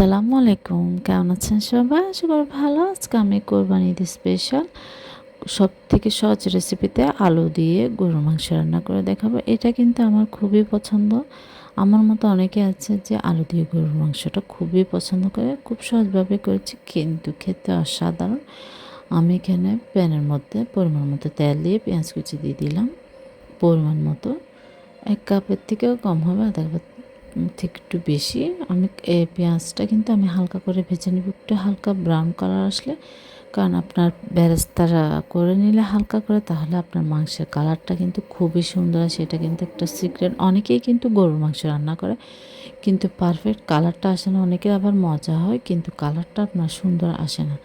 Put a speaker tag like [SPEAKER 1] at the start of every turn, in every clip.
[SPEAKER 1] আসসালামু আলাইকুম, কেমন আছেন সবাই? আশা করি ভালো। আজকে আমি কোরবানি ঈদ স্পেশাল সবথেকে সহজ রেসিপিতে আলু দিয়ে গরুর মাংস রান্না করে দেখাবো। এটা কিন্তু আমার খুবই পছন্দ। আমার মতো অনেকে আছে যে আলু দিয়ে গরুর মাংসটা খুবই পছন্দ করে। খুব সহজভাবে করেছি কিন্তু খেতে অসাধারণ। আমি এখানে প্যানের মধ্যে পরিমাণ মতো তেল দিয়ে পেঁয়াজ কুচি দিয়ে দিলাম পরিমাণ মতো। ১ কাপের থেকেও কম হবে, আধা কাপের থেকে একটু বেশি। আমি পেঁয়াজটা কিন্তু আমি হালকা করে ভেজে নেব, একটু হালকা ব্রাউন কালার আসলে। কারণ আপনার বেরেস্তাটা করে নিলে হালকা করে, তাহলে আপনার মাংসের কালারটা কিন্তু খুবই সুন্দর হয়। সেটা কিন্তু একটা সিক্রেট। অনেকেই কিন্তু গরুর মাংস রান্না করে কিন্তু পারফেক্ট কালারটা আসে না। অনেকের আবার মজা হয় কিন্তু কালারটা আপনার সুন্দর আসে না।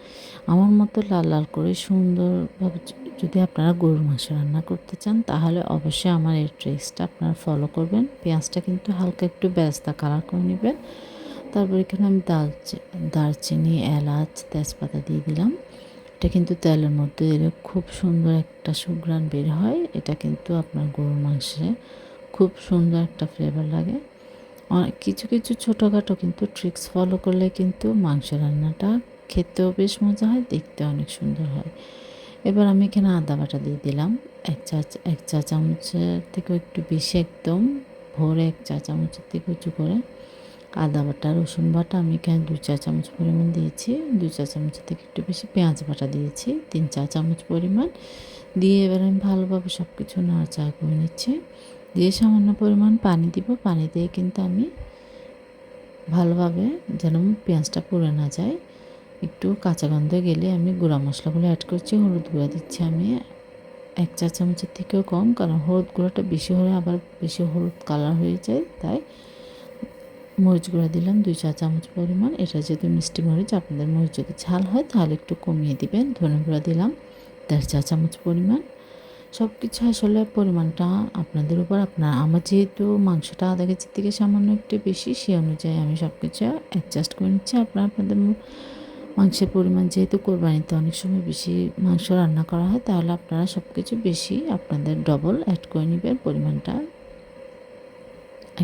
[SPEAKER 1] আমার মতো লাল লাল করে সুন্দরভাবে যদি আপনারা গরুর মাংস রান্না করতে চান, তাহলে অবশ্যই আমার এই ট্রিক্সটা আপনারা ফলো করবেন। পেঁয়াজটা কিন্তু হালকা একটু বেরেস্তা কালার করে নেবেন। তারপর এখানে আমি দারচিনি, এলাচ, তেজপাতা দিয়ে দিলাম। এটা কিন্তু তেলের মধ্যে দিলে খুব সুন্দর একটা সুঘ্রাণ বের হয়। এটা কিন্তু আপনার গরুর মাংসে খুব সুন্দর একটা ফ্লেভার লাগে। কিছু কিছু ছোটোখাটো কিন্তু ট্রিক্স ফলো করলে কিন্তু মাংস রান্নাটা খেতেও বেশ মজা হয়, দেখতে অনেক সুন্দর হয়। এবার আমি এখানে আদা বাটা দিয়ে দিলাম এক চা চামচের থেকেও একটু বেশি, একদম ভরে ১ চা চামচের থেকে উঁচু করে আদা বাটা, রসুন বাটা আমি এখানে ২ চা চামচ পরিমাণ দিয়েছি। ২ চা চামচের থেকে একটু বেশি পেঁয়াজ বাটা দিয়েছি ৩ চা চামচ পরিমাণ। দিয়ে এবার আমি ভালোভাবে সব কিছু নাড়াচাড়া করে নিচ্ছি। দিয়ে সামান্য পরিমাণ পানি দিব। পানি দিয়ে কিন্তু আমি ভালোভাবে, যেন পেঁয়াজটা পুড়ে না যায়, একটু কাঁচা গন্ধ গেলে আমি গুঁড়া মশলাগুলো অ্যাড করছি। হলুদ গুঁড়া দিচ্ছি আমি ১ চা চামচের থেকেও কম, কারণ হলুদ গুঁড়াটা বেশি হলে আবার বেশি হলুদ কালার হয়ে যায়। তাই মরিচ গুঁড়া দিলাম ২ চা চামচ পরিমাণ। এটা যেহেতু মিষ্টি মরিচ, আপনাদের মরিচ যদি ঝাল হয় তাহলে একটু কমিয়ে দিবেন। ধনে গুঁড়া দিলাম ১.৫ চা চামচ পরিমাণ। সব কিছু আসলে পরিমাণটা আপনাদের উপর। আমার যেহেতু মাংসটা আধা কেজির থেকে সামান্য একটু বেশি, সে অনুযায়ী আমি সব কিছু অ্যাডজাস্ট করে নিচ্ছি। আপনাদের মাংসের পরিমাণ যেহেতু কোরবানিতে অনেক সময় বেশি মাংস রান্না করা হয়, তাহলে আপনারা সব কিছু বেশি আপনাদের ডবল অ্যাড করে নেবেন পরিমাণটা।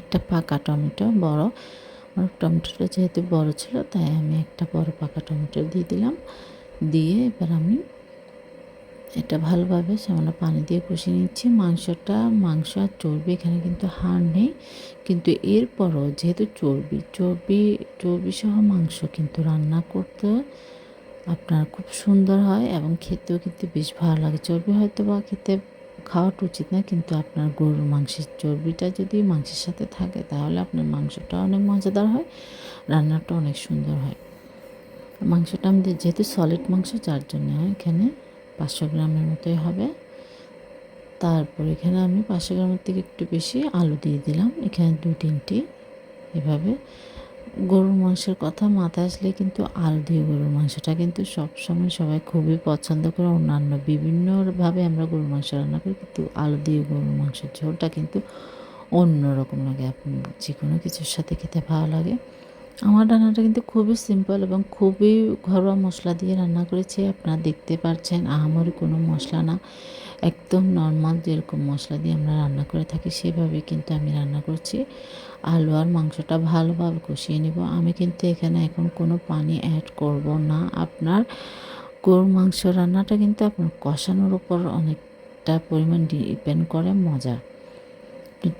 [SPEAKER 1] একটা পাকা টমেটো বড়, আমার টমেটোটা যেহেতু বড় ছিল তাই আমি একটা বড় পাকা টমেটো দিয়ে দিলাম। দিয়ে এবার আমি এটা ভালোভাবে সামান্য পানি দিয়ে কষিয়ে নিচ্ছি। মাংস আর চর্বি এখানে কিন্তু হাড় নেই, কিন্তু এরপরও যেহেতু চর্বি সহ মাংস কিন্তু রান্না করতে আপনার খুব সুন্দর হয় এবং খেতেও কিন্তু বেশ ভালো লাগে। চর্বি হয়তো বা খাওয়াটা উচিত না, কিন্তু আপনার গরুর মাংসের চর্বিটা যদি মাংসের সাথে থাকে তাহলে আপনার মাংসটা অনেক মজাদার হয়, রান্নাটা অনেক সুন্দর হয়। মাংসটা আমি যেহেতু সলিড মাংস, যার জন্য এখানে ৫০০ গ্রামের মতোই হবে। তারপর এখানে আমি ৫০০ গ্রামের থেকে একটু বেশি আলু দিয়ে দিলাম, এখানে ২-৩টি। এভাবে গরুর মাংসের কথা মাথায় আসলে কিন্তু আলু দিয়ে গরুর মাংসটা কিন্তু সবসময় সবাই খুবই পছন্দ করে। অন্যান্য বিভিন্নভাবে আমরা গরুর মাংস রান্না করি, কিন্তু আলু দিয়ে গরুর মাংসের ঝোলটা কিন্তু অন্যরকম লাগে। আপনি যে কোনো কিছুর সাথে খেতে ভালো লাগে। আমার রান্নাটা কিন্তু খুবই সিম্পল এবং খুবই ঘরোয়া মশলা দিয়ে রান্না করেছি। আপনারা দেখতে পাচ্ছেন আহামরি কোনো মশলা না, একদম নর্মাল যেরকম মশলা দিয়ে আমরা রান্না করে থাকি সেভাবে কিন্তু আমি রান্না করছি। আলু আর মাংসটা ভালোভাবে কষিয়ে নেব। আমি কিন্তু এখানে এখন কোনো পানি অ্যাড করব না। আপনার গরুর মাংস রান্নাটা কিন্তু আপনার কষানোর উপর অনেকটা পরিমাণ ডিপেন্ড করে মজা।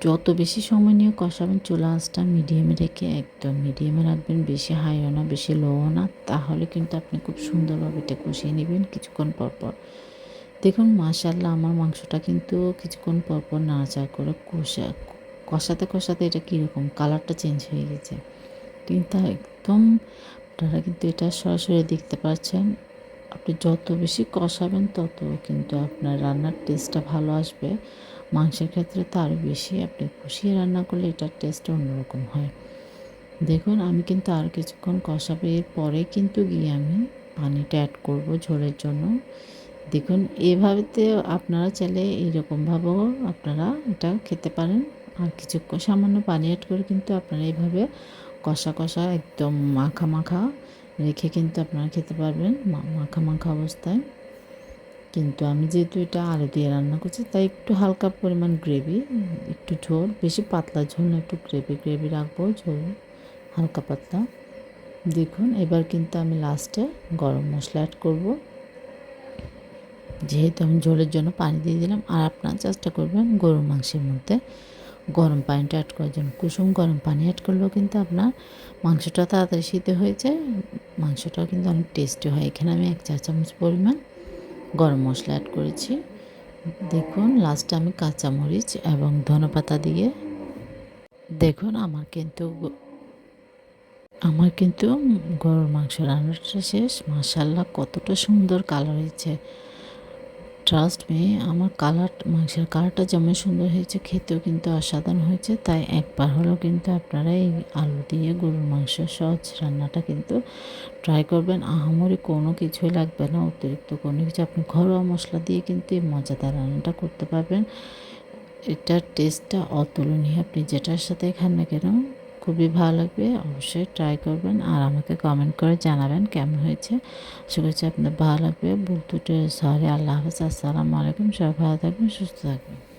[SPEAKER 1] যত বেশি সময় নিয়ে কষাবেন, চুলা আঁচটা মিডিয়ামে রেখে, একদম মিডিয়ামে রাখবেন, বেশি হাইও না বেশি লোও না, তাহলে কিন্তু আপনি খুব সুন্দরভাবে এটা কষিয়ে নেবেন কিছুক্ষণ পরপর। দেখুন মাশাআল্লাহ, আমার মাংসটা কিন্তু কিছুক্ষণ পরপর নাড়াচাড়া করে কষাতে কষাতে এটা কীরকম কালারটা চেঞ্জ হয়ে গেছে, কিন্তু একদম আপনারা কিন্তু এটা সরাসরি দেখতে পাচ্ছেন। আপনি যত বেশি কষাবেন তত কিন্তু আপনার রান্নার টেস্টটা ভালো আসবে। মাংসের ক্ষেত্রে তো আরও বেশি আপনি কষিয়ে রান্না করলে এটার টেস্টটা অন্যরকম হয়। দেখুন আমি কিন্তু আর কিছুক্ষণ কষাবো, এরপরে কিন্তু গিয়ে আমি পানিটা অ্যাড করব ঝোলের জন্য। দেখুন এভাবেতে আপনারা চাইলে এইরকমভাবেও আপনারা এটা খেতে পারেন। আর কিছুক্ষণ সামান্য পানি অ্যাড করে কিন্তু আপনারা এইভাবে কষা একদম মাখা রেখে কিন্তু আপনারা খেতে পারবেন মাখা অবস্থায়। কিন্তু আমি যেহেতু এটা আলু দিয়ে রান্না করছি, তাই একটু হালকা পরিমাণ গ্রেভি, একটু ঝোল, বেশি পাতলা ঝোল না, একটু গ্রেভি রাখবো, ঝোল হালকা পাতলা। দেখুন এবার কিন্তু আমি লাস্টে গরম মশলা অ্যাড করব। যেহেতু আমি ঝোলের জন্য পানি দিয়ে দিলাম, আর আপনারা চেষ্টা করবেন গরুর মাংসের মধ্যে গরম পানিটা অ্যাড করার জন্য। কুসুম গরম পানি অ্যাড করলেও কিন্তু আপনার মাংসটা তাড়াতাড়ি সিদ্ধ হয়ে যায়, মাংসটাও কিন্তু অনেক টেস্টি হয়। এখানে আমি 1 চা চামচ পরিমাণ গরম মশলা অ্যাড করেছি। দেখুন লাস্টে আমি কাঁচামরিচ এবং ধনেপাতা দিয়ে, দেখুন আমার কিন্তু গরুর মাংস রান্নাটা শেষ। মাশাআল্লাহ কতটা সুন্দর কালার হয়েছে। ট্রাস্ট মি, আমার মাংসের কালারটা যেমন সুন্দর হয়েছে, খেতেও কিন্তু অসাধারণ হয়েছে। তাই একবার হলেও কিন্তু আপনারা এই আলু দিয়ে গরুর মাংস সহজ রান্নাটা কিন্তু ট্রাই করবেন। আহামরি কোনো কিছুই লাগবে না, অতিরিক্ত কোনো কিছু, আপনি ঘরোয়া মশলা দিয়ে কিন্তু এই মজাদার রান্নাটা করতে পারবেন। এটার টেস্টটা অতুলনীয়, আপনি যেটার সাথে খান না কেন খুবই ভালো লাগবে। অবশ্যই ট্রাই করবেন আর আমাকে কমেন্ট করে জানাবেন কেমন হয়েছে। আশা করছি আপনার ভালো লাগবে। ভুল ত্রুটি সরি। আল্লাহ হাফেজ। আসসালামু আলাইকুম। সবাই ভালো থাকবেন, সুস্থ থাকবেন।